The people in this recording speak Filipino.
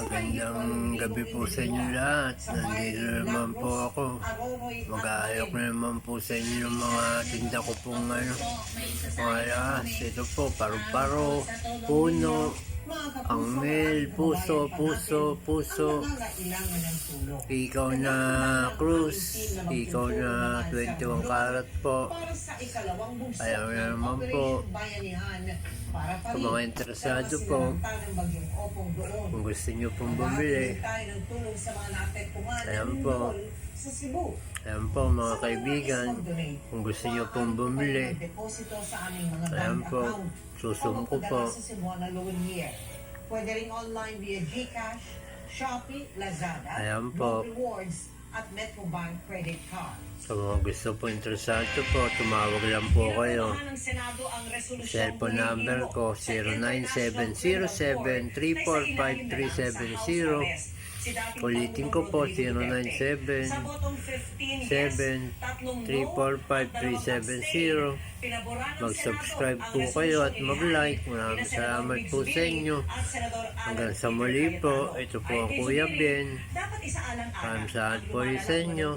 Gandang gabi po sa inyo lahat. Nandito naman po ako. Mag-aayok na naman po sa inyo ng mga tinda ko pong mga lahas. Ito po, paru-paro, puno, angmel, puso, ikaw na cruz, ikaw na 21 karat po. Ayaw na naman po. Sa mga interesado po, kung gusto nyo pong bumili, ayan po mga kaibigan, kung gusto nyo pong bumili, ayan po, susumko po. Pwede rin online via GCash, Shopee, Lazada, ayan po. Rewards at Metrobank credit card. Sa mga gusto po interesado po, tumawag lang po kayo. Cellphone number ko 097073455370. Ulitin ko po 0977-345-370. Mag-subscribe po kayo at mag-like. Maraming salamat po sa inyo. Hanggang sa muli po, ito po ang Kuya Ben. Maraming salamat po sa inyo.